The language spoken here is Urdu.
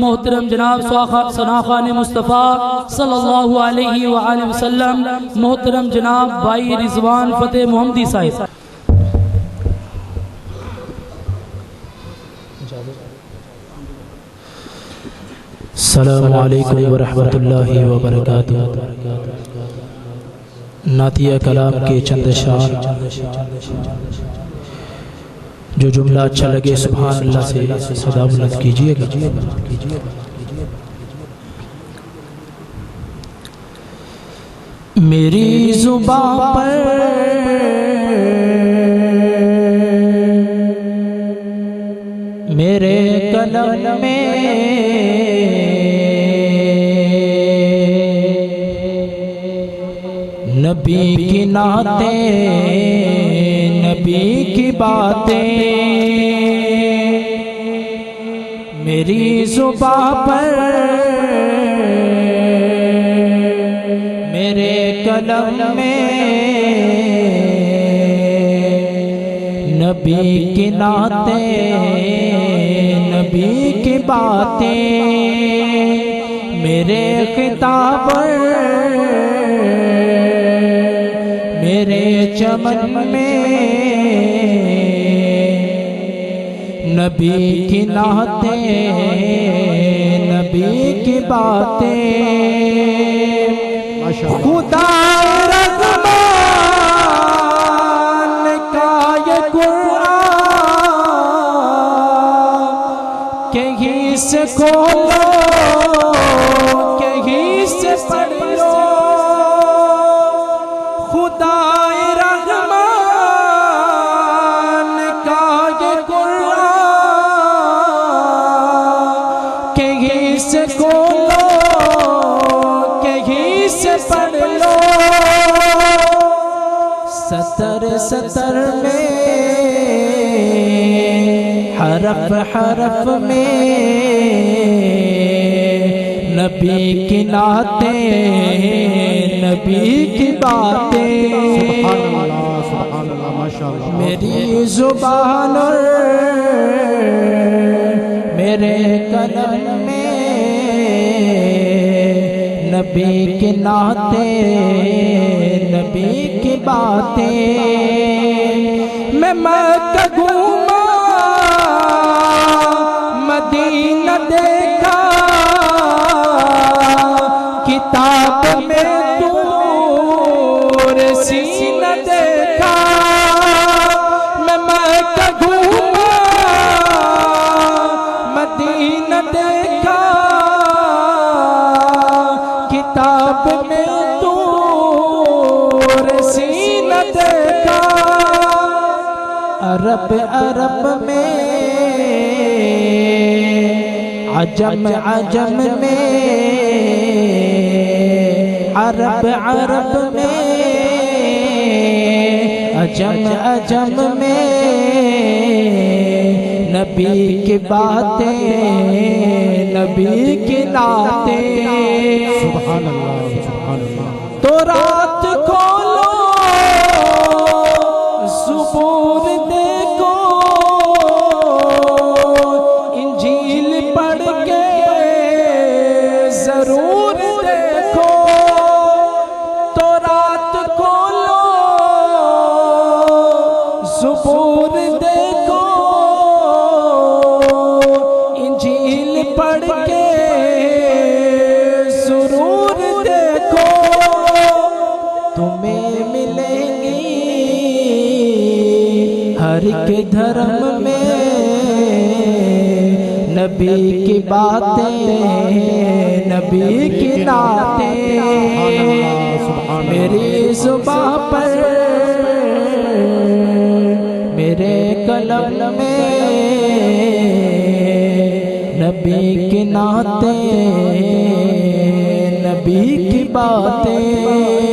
محترم جناب ثنا خان مصطفیٰ صلی اللہ علیہ وآلہ وسلم محترم جناب بھائی رضوان فتح محمدی صاحب. السلام علیکم ورحمۃ اللہ وبرکاتہ. نعتیہ کلام کے چند اشعار، جو جملہ اچھا لگے سبحان اللہ سے صدا بلند کیجئے گا. میری زبان پر میرے قلم میں نبی کی نعتیں، نبی کی باتیں. میری زبان پر میرے قلم میں نبی کی نعتیں، نبی کی باتیں. میرے خطاب میرے چمن میں نبی کی نعتیں، نبی کی باتیں. خدا رحمان کا یہ قرآن کہیں سے کھولو، کہیں سے پڑھو. خدا رحمان کا یہ قرآن کہیں سے کھولو، کہیں سے پڑھ لو. سطر سطر میں، حرف حرف میں نبی کی نعتیں، نبی کی باتیں. میری زبان اور میرے قلم میں نبی کی نعتیں، نبی کی باتیں. میں مکہ گھوما، مدینہ دیکھا، کتاب میں دور سینہ دیکھا. میں مکہ گھوما، مدینہ دیکھا، کتاب میں دور سینہ دیکھا. عرب عرب میں، عجم عجم میں، عرب عرب میں، عجم عجم میں نبی کی باتیں، نبی کی نعتیں. سبحان اللہ سبحان اللہ. تو رات کھولو، زبور دیکھو، انجیل پڑھ کے ضرور دیکھو. تو رات کھولو، زبور دیکھو، انجیل پڑھ کے ضرور دیکھو. تمہیں ملیں گی ہر ایک دھرم میں نبی کی باتیں، نبی کی نعتیں. میری زبان پر میرے قلم میں نبی کی نعتیں، نبی کی باتیں.